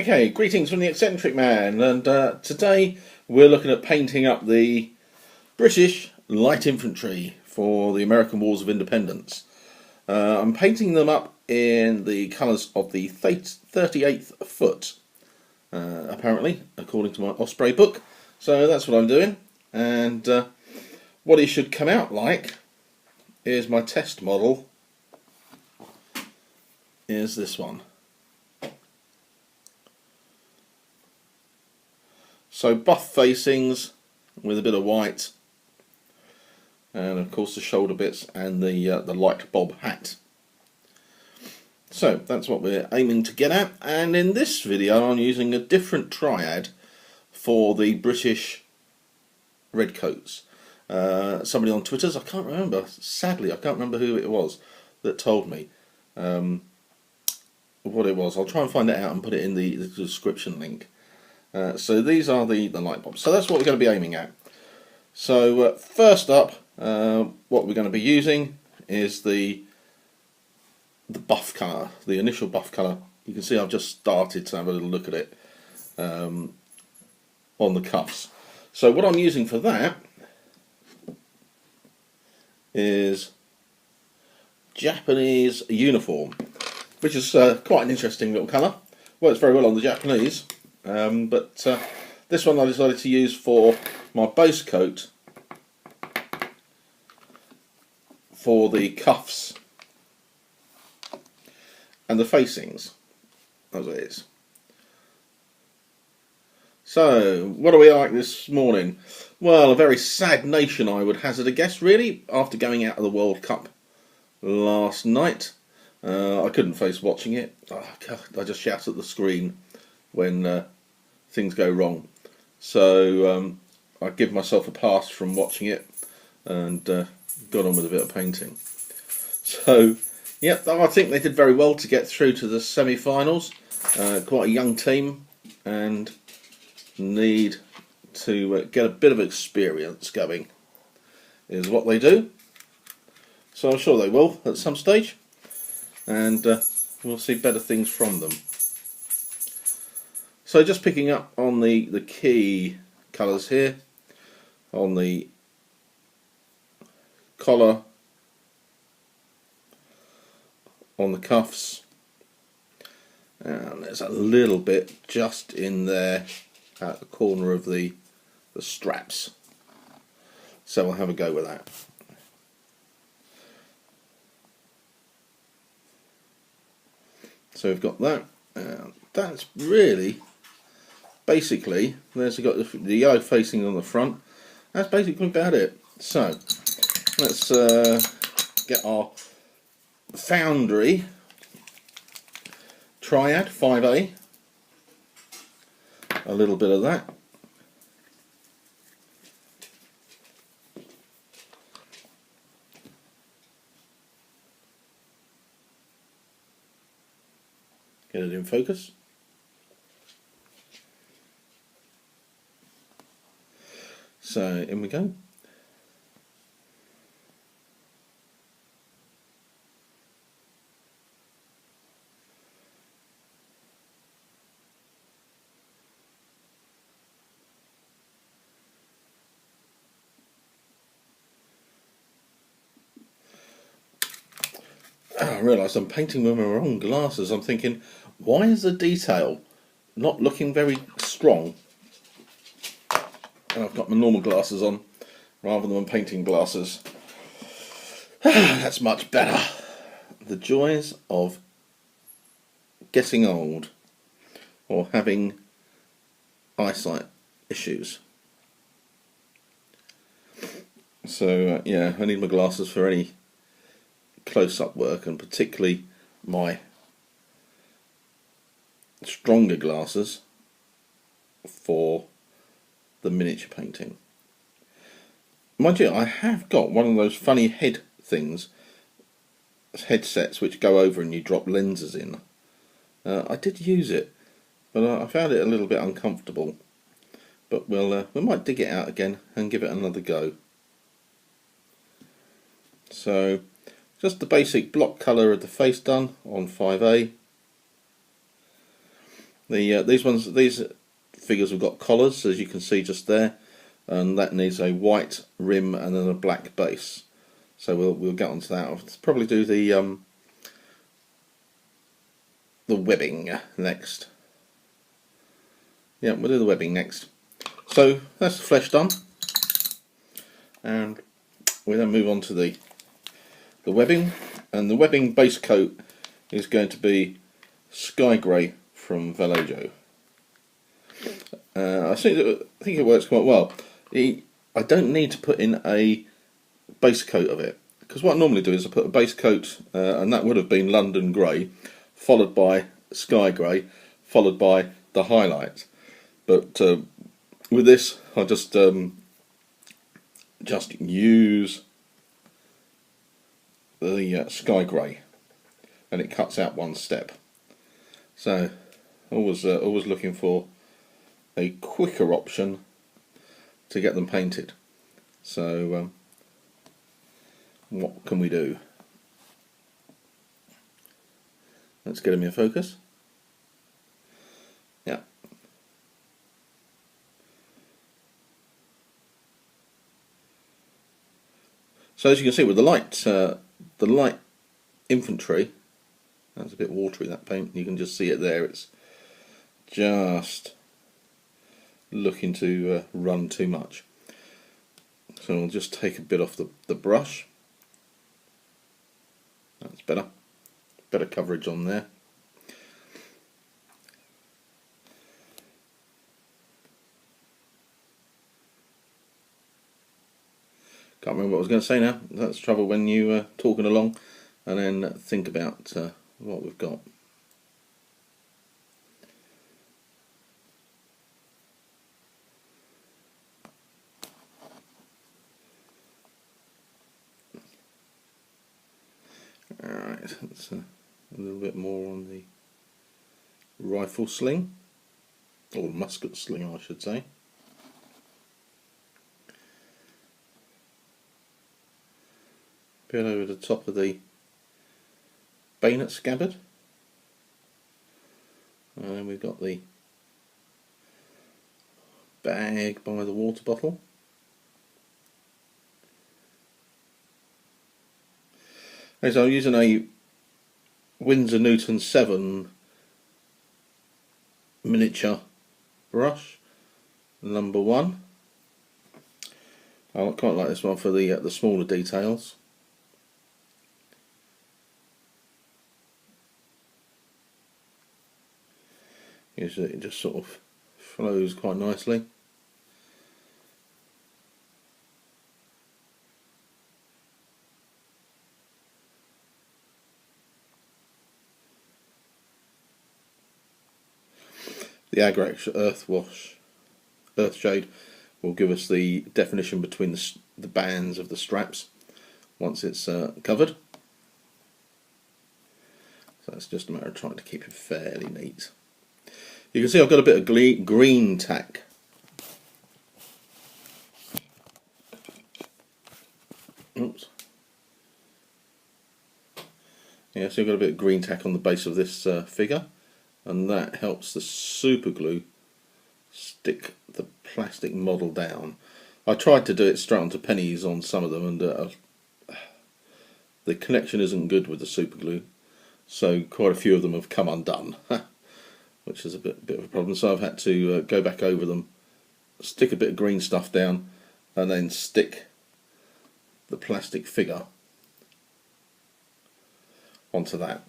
Okay, greetings from the Eccentric Man, and today we're looking at painting up the British Light Infantry for the American Wars of Independence. I'm painting them up in the colours of the 38th foot, apparently, according to my Osprey book. So that's what I'm doing, and what it should come out like is my test model is this one. So buff facings with a bit of white, and of course the shoulder bits and the light bob hat. So that's what we're aiming to get at, and in this video I'm using a different triad for the British redcoats. Somebody on Twitter's, I can't remember, sadly I can't remember who it was that told me what it was. I'll try and find it out and put it in the description link. So these are the light bulbs. So that's what we're going to be aiming at. So first up, what we're going to be using is the buff colour, the initial buff colour. You can see I've just started to have a little look at it on the cuffs. So what I'm using for that is Japanese uniform, which is quite an interesting little colour. Works very well on the Japanese. But this one I decided to use for my base coat for the cuffs and the facings, as it is. So, what are we like this morning? Well, a very sad nation, I would hazard a guess, really, after going out of the World Cup last night. I couldn't face watching it. Oh, God, I just shout at the screen when things go wrong. So I give myself a pass from watching it and got on with a bit of painting. So yeah, I think they did very well to get through to the semi-finals. Quite a young team and need to get a bit of experience going is what they do. So I'm sure they will at some stage, and we'll see better things from them. So just picking up on the key colours here, on the collar, on the cuffs, and there's a little bit just in there at the corner of the straps. So we'll have a go with that. So we've got that. That's really basically, there's got the yellow facing on the front. That's basically about it. So let's get our Foundry Triad 5A. A little bit of that. Get it in focus. So in we go. I realised I'm painting with my wrong glasses. I'm thinking, why is the detail not looking very strong? And I've got my normal glasses on rather than my painting glasses. That's much better. The joys of getting old or having eyesight issues. So yeah, I need my glasses for any close-up work, and particularly my stronger glasses for the miniature painting. Mind you, I have got one of those funny head things, headsets which go over and you drop lenses in. I did use it, but I found it a little bit uncomfortable. But we might dig it out again and give it another go. So just the basic block colour of the face done on 5A. These figures have got collars, as you can see just there, and that needs a white rim and then a black base. So we'll get onto that. I'll probably do the webbing next. Yeah, we'll do the webbing next. So that's the flesh done, and we then move on to the webbing. And the webbing base coat is going to be Sky Grey from Vallejo. I think it works quite well. I don't need to put in a base coat of it, because what I normally do is I put a base coat, and that would have been London Grey, followed by Sky Grey, followed by the highlight. But with this, I just use the Sky Grey, and it cuts out one step. So always looking for a quicker option to get them painted. So what can we do? Let's get them in focus. Yeah. So as you can see with the light infantry, that's a bit watery, that paint. You can just see it there. It's just looking to run too much. So I'll just take a bit off the brush. That's better. Better coverage on there. Can't remember what I was going to say now. That's the trouble when you talking along and then think about what we've got. Alright, that's a little bit more on the rifle sling, or musket sling I should say. Bit over the top of the bayonet scabbard, and then we've got the bag by the water bottle. Okay, so I'm using a Winsor Newton 7 miniature brush, number 1. I quite like this one for the smaller details. Usually it just sort of flows quite nicely. The Agrax Earth Shade will give us the definition between the bands of the straps once it's covered. So it's just a matter of trying to keep it fairly neat. You can see I've got a bit of Green Tac. Oops. Yeah, so I've got a bit of Green Tac on the base of this figure, and that helps the super glue stick the plastic model down. I tried to do it straight onto pennies on some of them, and the connection isn't good with the super glue, so quite a few of them have come undone, which is a bit of a problem. So I've had to go back over them, stick a bit of green stuff down, and then stick the plastic figure onto that,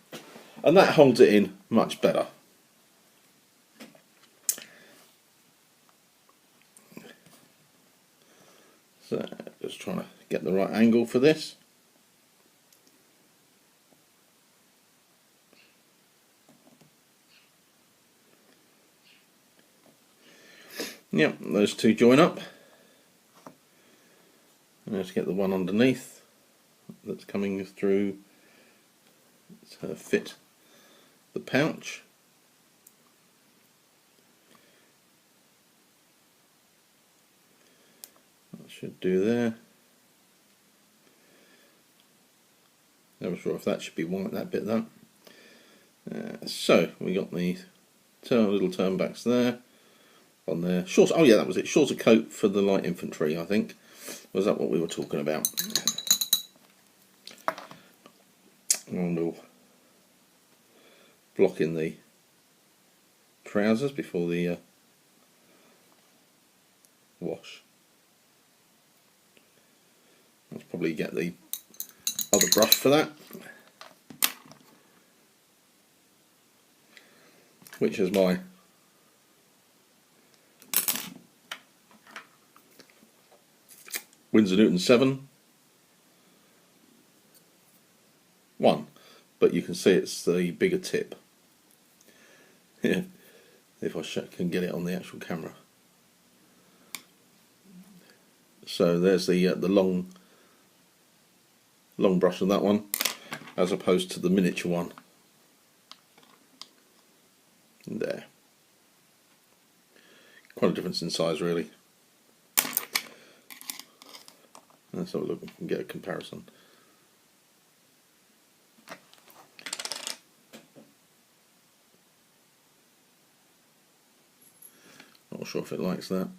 and that holds it in much better. So just trying to get the right angle for this. Yep, those two join up. And let's get the one underneath that's coming through to fit the pouch. That should do there. Never sure if that should be white, that bit there. So we got the little turnbacks there, on there. Short. Oh yeah, that was it. Shorter coat for the light infantry, I think. Was that what we were talking about? And we'll block in the trousers before the wash. I'll probably get the other brush for that, which is my Winsor Newton 7 1, but you can see it's the bigger tip. Yeah, if I can get it on the actual camera. So there's the long brush on that one, as opposed to the miniature one. And there, quite a difference in size, really. Let's have a look and get a comparison. Not sure if it likes that.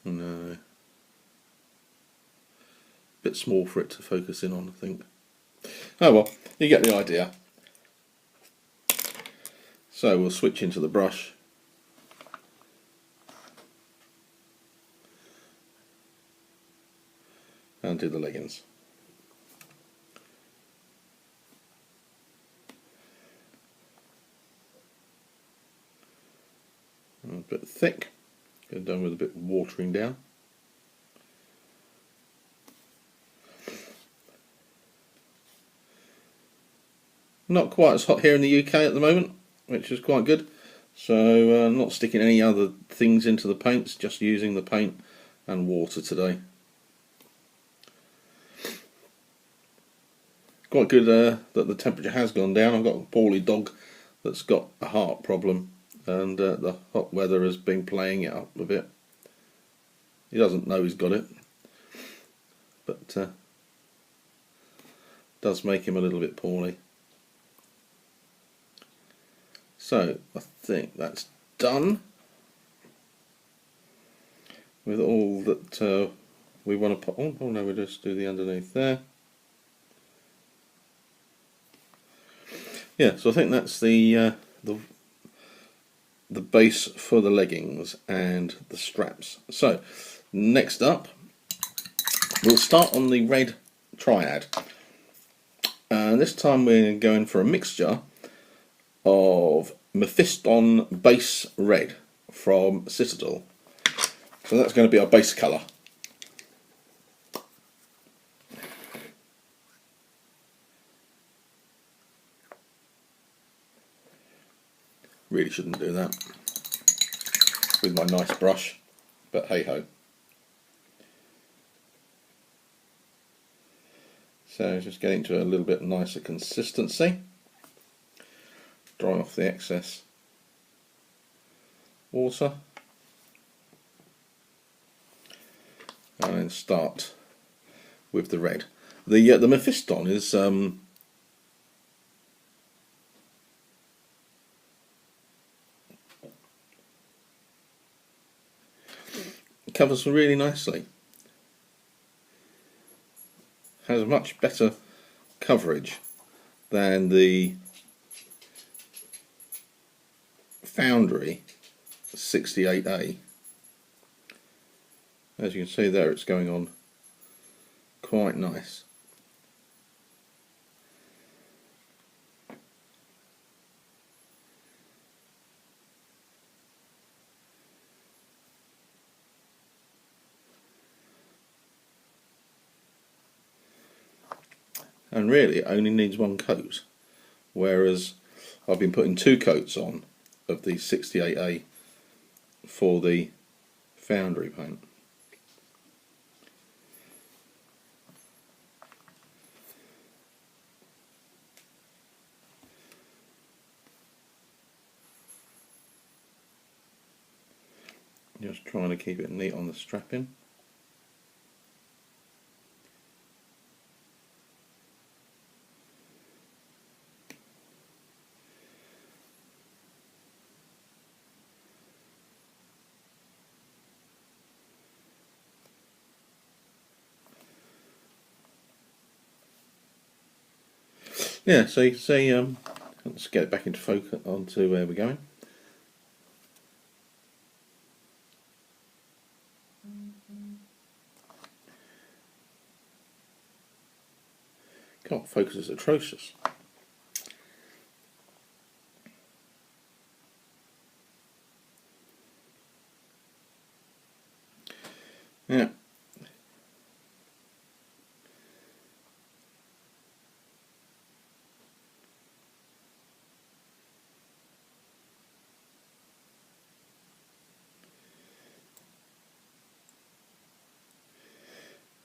No. Bit small for it to focus in on, I think. Oh well, you get the idea. So we'll switch into the brush. And do the leggings. A bit thick. Get done with a bit of watering down. Not quite as hot here in the UK at the moment, which is quite good. So not sticking any other things into the paints, just using the paint and water today. Quite good that the temperature has gone down. I've got a poorly dog that's got a heart problem, and the hot weather has been playing it up a bit. He doesn't know he's got it, but does make him a little bit poorly. So I think that's done with all that we want to put on. Oh no, we'll just do the underneath there. Yeah, so I think that's the base for the leggings and the straps. So next up, we'll start on the red triad. This time we're going for a mixture of Mephiston base red from Citadel. So that's going to be our base colour. Really shouldn't do that with my nice brush, but hey ho. So just getting to a little bit nicer consistency. Dry off the excess water. And then start with the red. The Mephiston is covers really nicely. Has a much better coverage than the Foundry 68A. As you can see there, it's going on quite nice. And really it only needs one coat, whereas I've been putting 2 coats on of the 68A for the Foundry paint. Just trying to keep it neat on the strapping. Yeah, so you can see, let's get it back into focus onto where we're going. God, focus is atrocious. Yeah.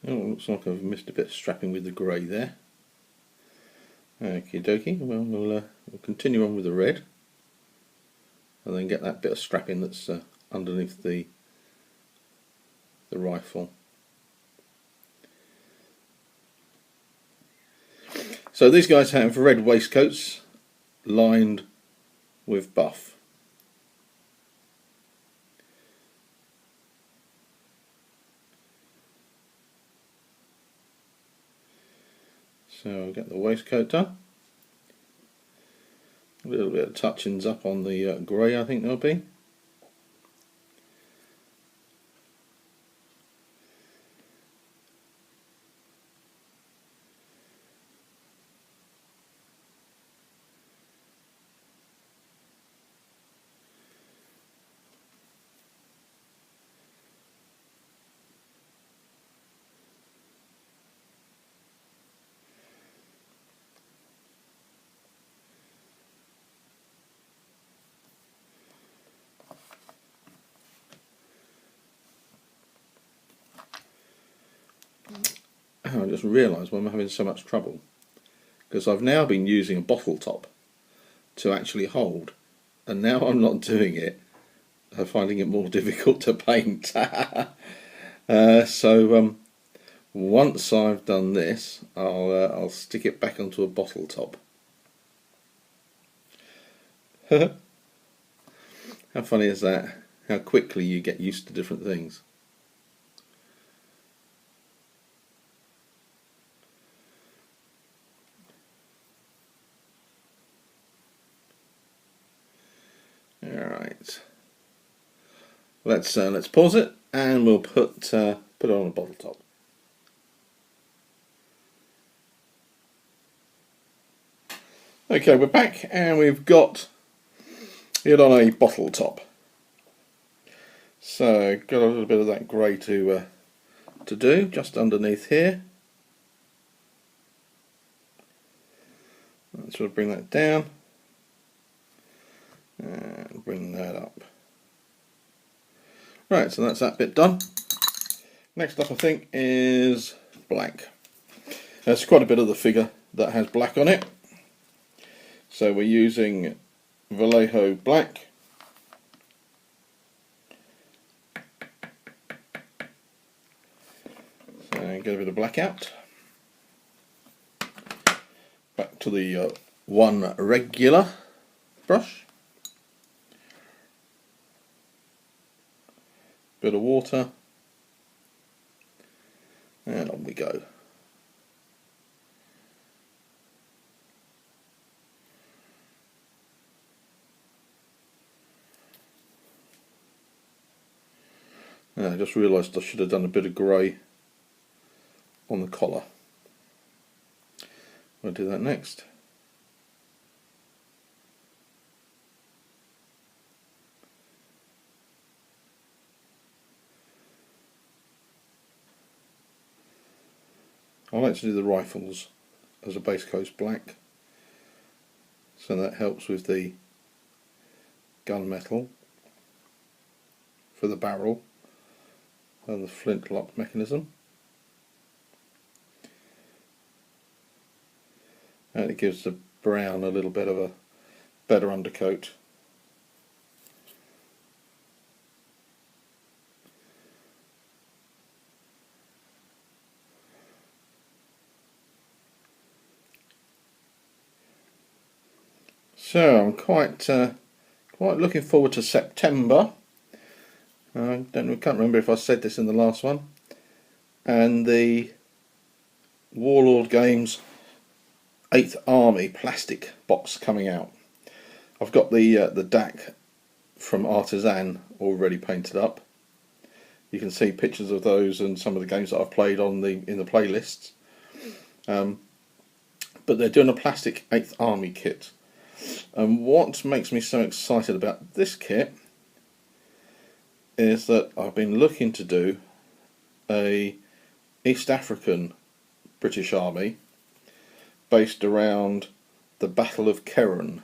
Oh, looks like I've missed a bit of strapping with the grey there. Okie dokie, well, we'll continue on with the red and then get that bit of strapping that's underneath the rifle. So these guys have red waistcoats lined with buff. So I'll get the waistcoat done. A little bit of touchings up on the grey, I think there'll be. I just realised why I'm having so much trouble, because I've now been using a bottle top to actually hold, and now I'm not doing it. I'm finding it more difficult to paint. So once I've done this, I'll stick it back onto a bottle top. How funny is that? How quickly you get used to different things. Alright, let's pause it and we'll put it on a bottle top. Okay, we're back and we've got it on a bottle top. So got a little bit of that grey to do just underneath here. Let's sort of bring that down and bring that up. Right, so that's that bit done. Next up I think is black. There's quite a bit of the figure that has black on it. So we're using Vallejo black. So get a bit of black out. Back to the one regular brush. Bit of water. And on we go. I just realised I should have done a bit of grey on the collar. I'll do that next. I like to do the rifles as a base coat black, so that helps with the gunmetal for the barrel and the flintlock mechanism, and it gives the brown a little bit of a better undercoat. So I'm quite looking forward to September. I can't remember if I said this in the last one. And the Warlord Games 8th Army plastic box coming out. I've got the DAC from Artisan already painted up. You can see pictures of those and some of the games that I've played in the playlists. But they're doing a plastic 8th Army kit. And what makes me so excited about this kit is that I've been looking to do a East African British Army based around the Battle of Keren,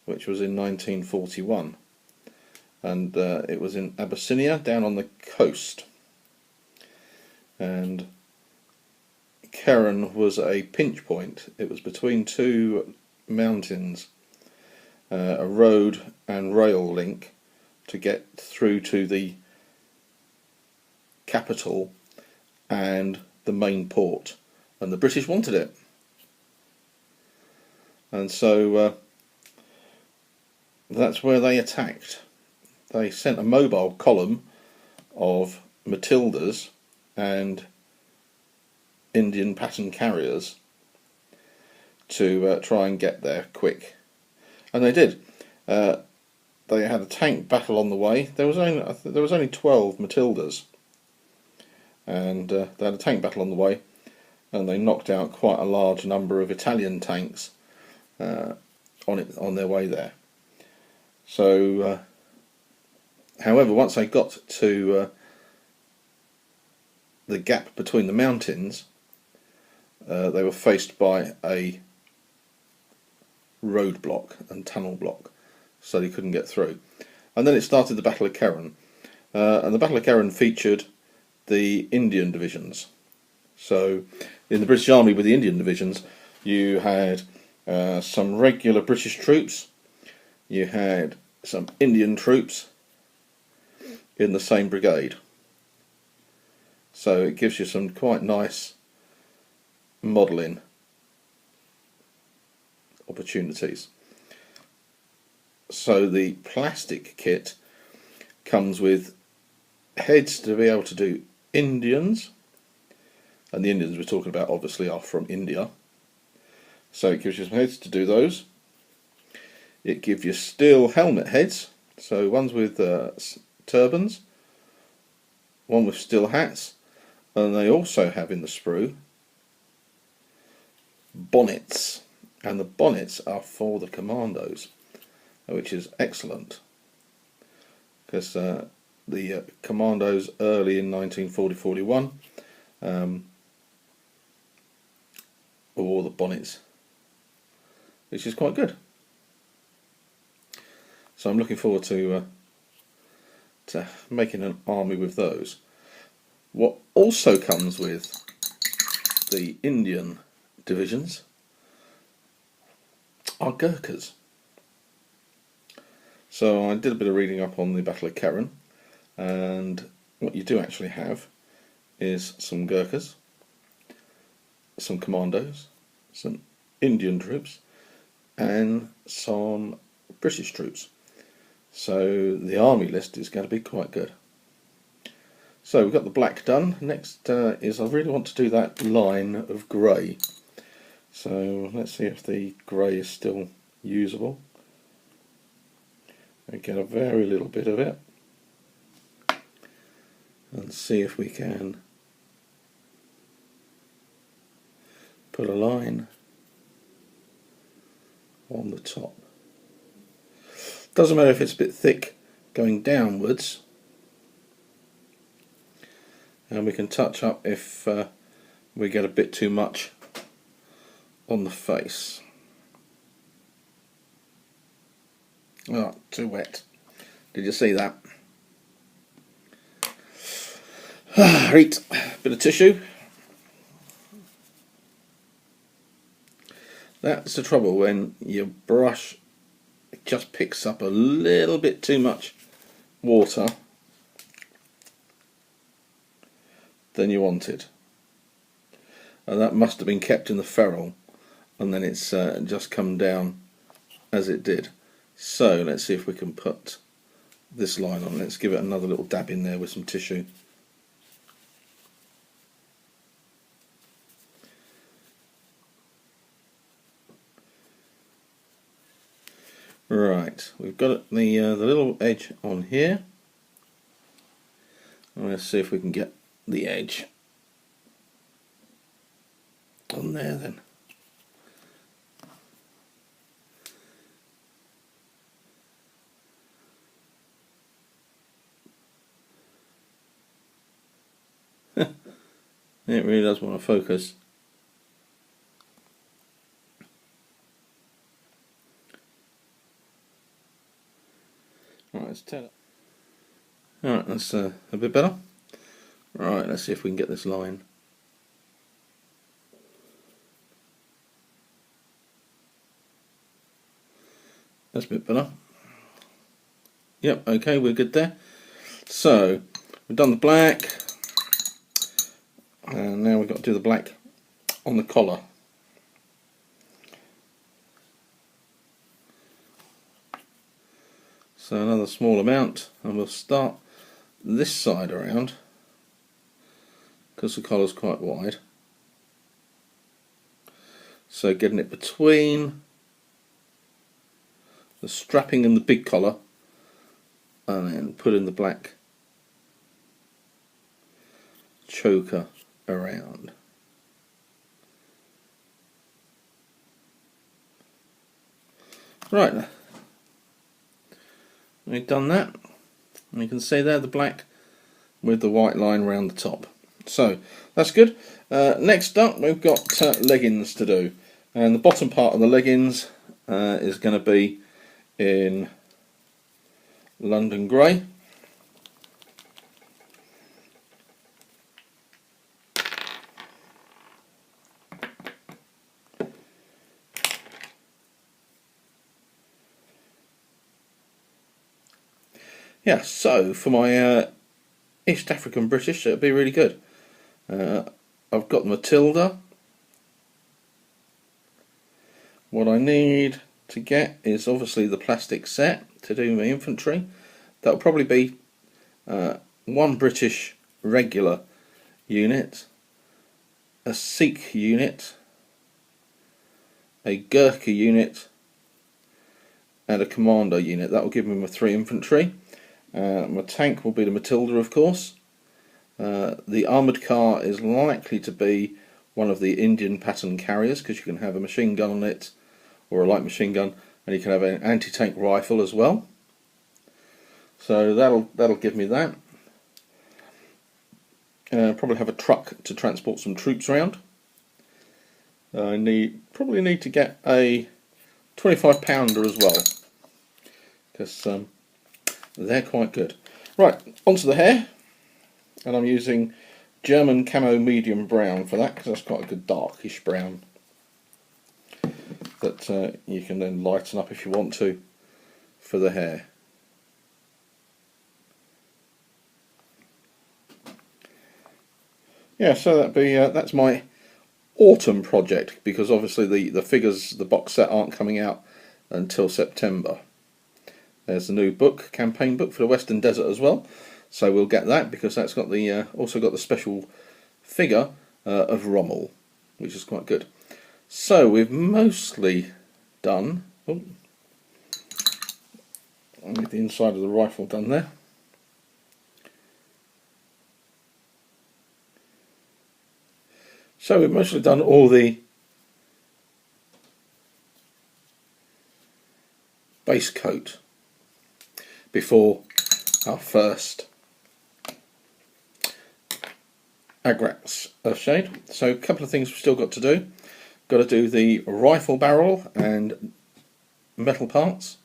which was in 1941. And it was in Abyssinia, down on the coast. And Keren was a pinch point. It was between two mountains, a road and rail link to get through to the capital and the main port. And the British wanted it. And so that's where they attacked. They sent a mobile column of Matildas and Indian pattern carriers to try and get there quick, and they did. They had a tank battle on the way. There was only 12 Matildas, and they had a tank battle on the way, and they knocked out quite a large number of Italian tanks on their way there. So. However, once they got to the gap between the mountains, they were faced by a roadblock and tunnel block, so they couldn't get through. And then it started the Battle of Keren, and the Battle of Keren featured the Indian divisions. So, in the British Army with the Indian divisions, you had some regular British troops, you had some Indian troops in the same brigade. So it gives you some quite nice modelling opportunities. So the plastic kit comes with heads to be able to do Indians, and the Indians we're talking about obviously are from India. So it gives you some heads to do those. It gives you steel helmet heads, so ones with turbans, one with steel hats, and they also have in the sprue bonnets, and the bonnets are for the commandos, which is excellent, because the commandos early in 1940-41 wore the bonnets, which is quite good. So I'm looking forward to making an army with those. What also comes with the Indian divisions are Gurkhas. So I did a bit of reading up on the Battle of Keren, and what you do actually have is some Gurkhas, some commandos, some Indian troops, and some British troops. So the army list is going to be quite good. So we've got the black done. Next is I really want to do that line of grey. So let's see if the grey is still usable. I get a very little bit of it, and see if we can put a line on the top. Doesn't matter if it's a bit thick going downwards, and we can touch up if we get a bit too much on the face. Oh, too wet. Did you see that? Right, bit of tissue. That's the trouble when your brush just picks up a little bit too much water than you wanted, and that must have been kept in the ferrule, and then it's just come down as it did. So let's see if we can put this line on. Let's give it another little dab in there with some tissue. Right, we've got the little edge on here. Let's see if we can get the edge on there then. It really does want to focus. Right, let's turn it. Alright, that's a bit better. Right, let's see if we can get this line. That's a bit better. Yep, okay, we're good there. So, we've done the black, and now we've got to do the black on the collar. So another small amount, and we'll start this side around, because the collar's quite wide. So getting it between the strapping and the big collar, and then putting the black choker around. Right, we've done that, and you can see there the black with the white line around the top. So that's good. Next up we've got leggings to do, and the bottom part of the leggings is going to be in London Grey. Yeah, so for my East African British, it'll be really good. I've got the Matilda. What I need to get is obviously the plastic set to do my infantry. That'll probably be one British regular unit, a Sikh unit, a Gurkha unit, and a commando unit. That will give me my 3 infantry. My tank will be the Matilda, of course. The armoured car is likely to be one of the Indian pattern carriers, because you can have a machine gun on it, or a light machine gun, and you can have an anti-tank rifle as well. So that'll give me that. Probably have a truck to transport some troops around. I probably need to get a 25-pounder as well, because they're quite good. Right, onto the hair, and I'm using German camo medium brown for that, because that's quite a good darkish brown that you can then lighten up if you want to for the hair. Yeah, so that's my autumn project, because obviously the figures, the box set, aren't coming out until September. There's the new book, campaign book for the Western Desert as well, so we'll get that, because that's got the also got the special figure of Rommel, which is quite good. So we've mostly done. Oh, I'll get the inside of the rifle done there. So we've mostly done all the base coat before our first Agrax Earthshade. So a couple of things we've still got to do. Got to do the rifle barrel and metal parts,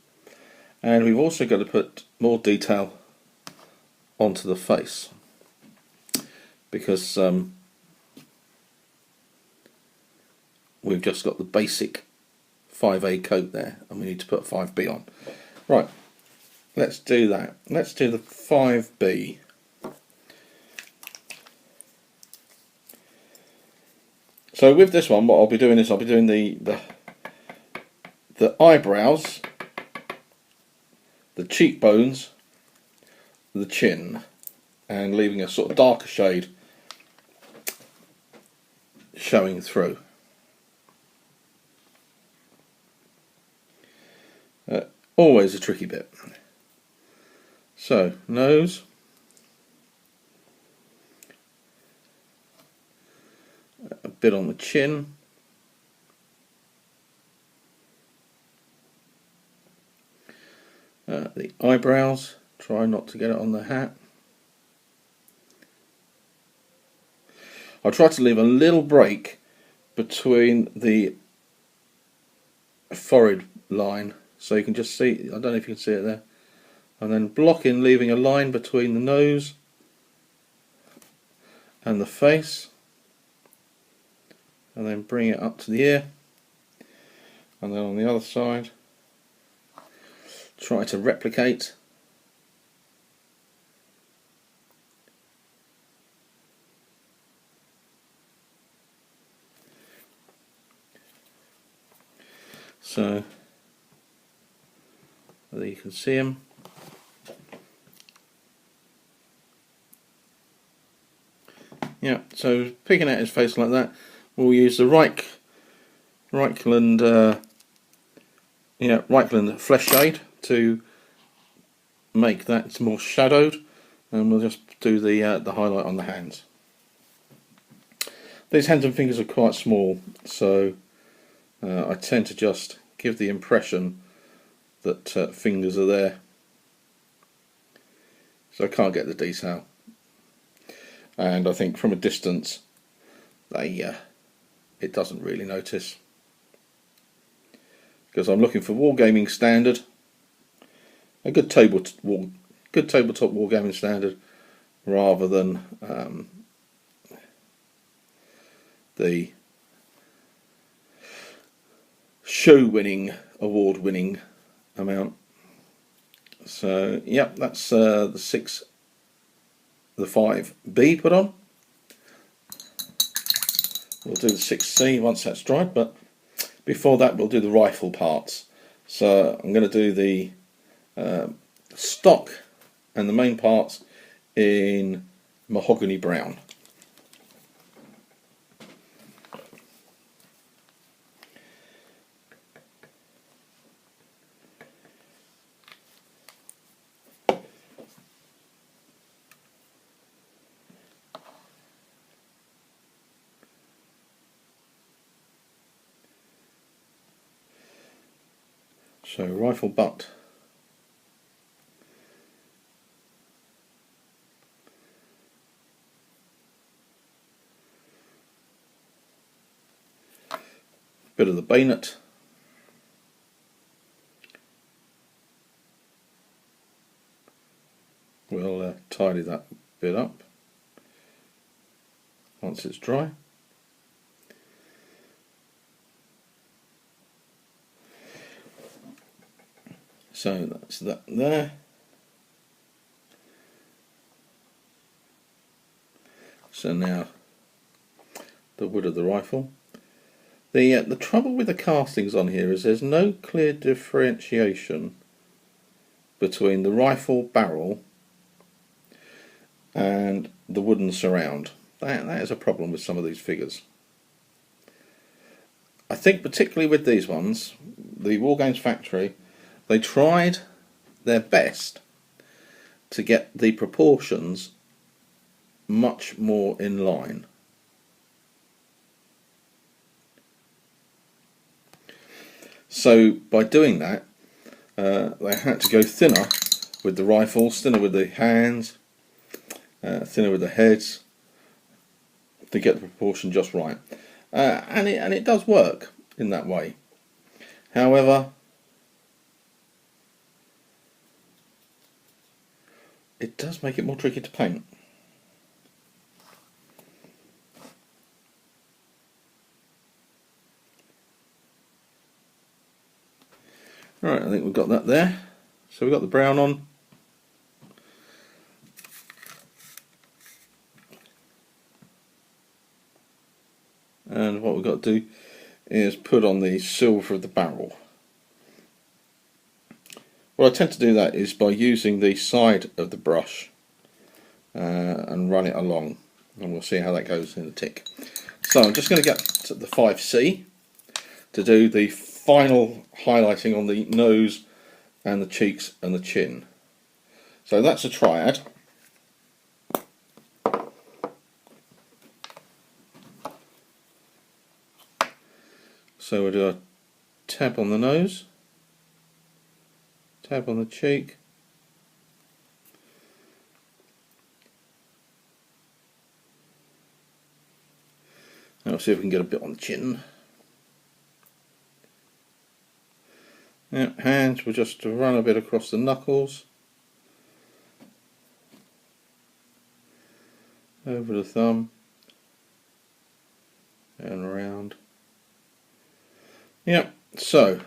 and we've also got to put more detail onto the face, because we've just got the basic 5A coat there, and we need to put 5B on. Right, let's do that. Let's do the 5B. So with this one, what I'll be doing is I'll be doing the eyebrows, the cheekbones, the chin, and leaving a sort of darker shade showing through. always a tricky bit. So, nose. A bit on the chin. The eyebrows, try not to get it on the hat. I try to leave a little break between the forehead line so you can just see, I don't know if you can see it there, and then block in, leaving a line between the nose and the face, and then bring it up to the ear, and then on the other side try to replicate so there you can see him. Yeah, so picking out his face like that, we'll use the Reichland flesh shade to make that more shadowed, and we'll just do the highlight on the hands. These hands and fingers are quite small, so I tend to just give the impression that fingers are there, so I can't get the detail. And I think from a distance, it doesn't really notice, because I'm looking for wargaming standard, a good tabletop wargaming standard, rather than the show-winning, award-winning amount. So, yep, that's the 5B put on. We'll do the 6C once that's dried, but before that we'll do the rifle parts. So I'm going to do the stock and the main parts in mahogany brown. So rifle butt, bit of the bayonet, we'll tidy that bit up once it's dry. So that's that there. So now the wood of the rifle. The trouble with the castings on here is there's no clear differentiation between the rifle barrel and the wooden surround. That is a problem with some of these figures. I think particularly with these ones, the Wargames factory, they tried their best to get the proportions much more in line. So by doing that, they had to go thinner with the rifles, thinner with the hands, thinner with the heads, to get the proportion just right. And it does work in that way. However, it does make it more tricky to paint. Right, I think we've got that there. So we've got the brown on. And what we've got to do is put on the silver of the barrel. Well, I tend to do that is by using the side of the brush and run it along, and we'll see how that goes in a tick. So I'm just going to get to the 5C to do the final highlighting on the nose and the cheeks and the chin. So that's a triad. So we'll do a tab on the nose, tab on the cheek, and we'll see if we can get a bit on the chin. Yep, hands, we'll just run a bit across the knuckles, over the thumb, and around. Yep, so,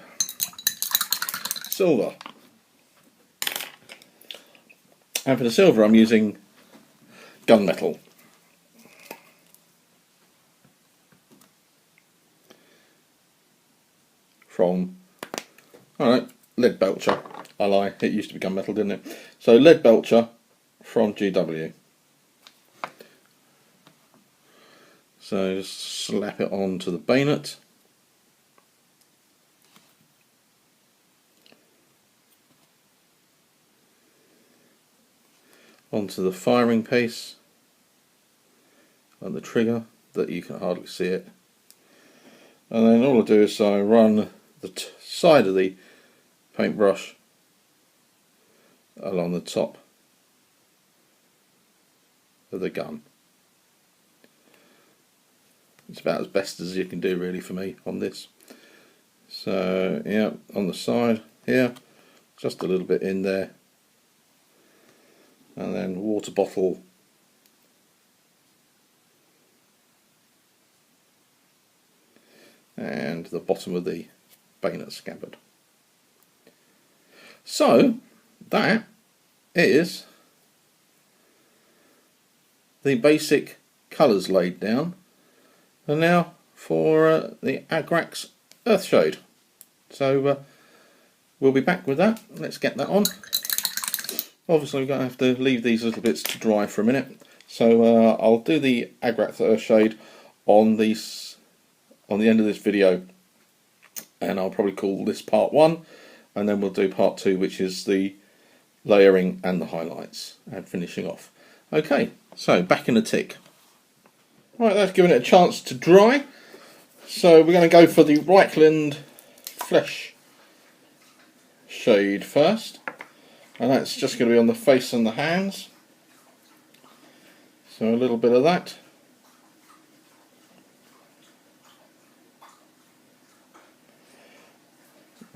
silver. And for the silver I'm using gunmetal. From, alright, lead belcher. I lie, it used to be gunmetal, didn't it? So lead belcher from GW. So just slap it onto the bayonet. Onto the firing piece and the trigger, that you can hardly see it. And then all I do is I run the side of the paintbrush along the top of the gun. It's about as best as you can do really for me on this. So yeah, on the side here, just a little bit in there, and then water bottle and the bottom of the bayonet scabbard. So that is the basic colours laid down. And now for the Agrax Earthshade. So we'll be back with that. Let's get that on. Obviously we're going to have to leave these little bits to dry for a minute. So I'll do the Agrax Earthshade on the end of this video, and I'll probably call this part 1, and then we'll do part 2, which is the layering and the highlights and finishing off. Okay, so back in a tick. Right, that's given it a chance to dry. So we're going to go for the Reichland Flesh shade first, and that's just going to be on the face and the hands. So a little bit of that.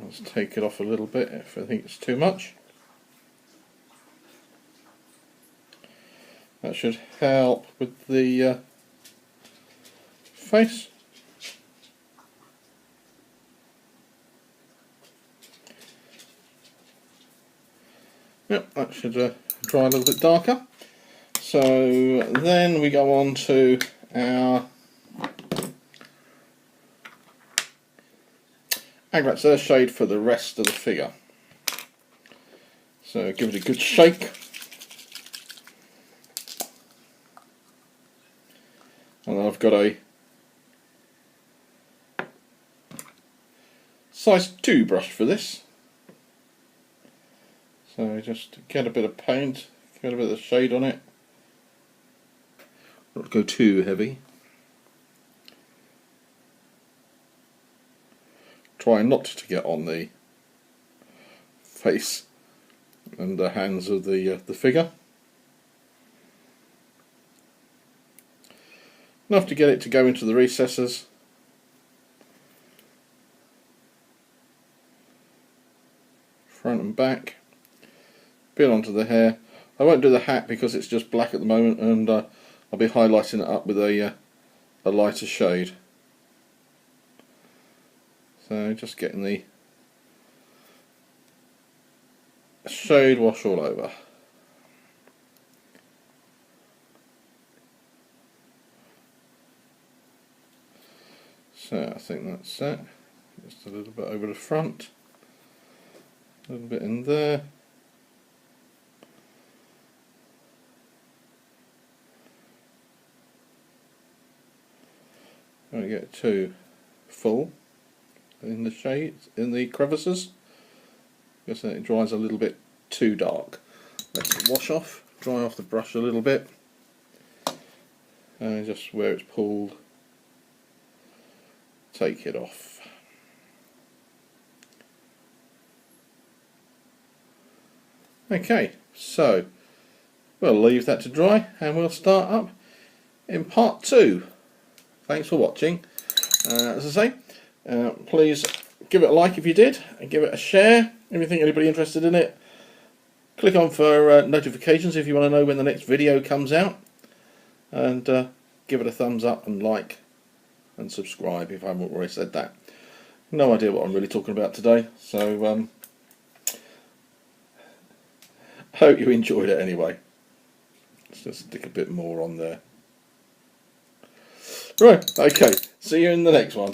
Let's take it off a little bit if I think it's too much. That should help with the face. Yep, that should dry a little bit darker. So then we go on to our Agrax Earthshade for the rest of the figure. So give it a good shake. And I've got a size 2 brush for this. So just get a bit of paint, get a bit of shade on it. Not go too heavy. Try not to get on the face and the hands of the figure. Enough to get it to go into the recesses. Front and back. Bit onto the hair. I won't do the hat because it's just black at the moment, and I'll be highlighting it up with a lighter shade. So just getting the shade wash all over. So I think that's it. Just a little bit over the front, a little bit in there. Don't get too full in the shades, in the crevices. because it dries a little bit too dark. Let it wash off, dry off the brush a little bit, and just where it's pulled, take it off. Okay, so we'll leave that to dry and we'll start up in part 2. Thanks for watching. As I say, please give it a like if you did, and give it a share if you think anybody interested in it. Click on for notifications if you want to know when the next video comes out, and give it a thumbs up and like and subscribe if I haven't already said that. No idea what I'm really talking about today, so hope you enjoyed it anyway. Let's just stick a bit more on there. Right, okay, see you in the next one.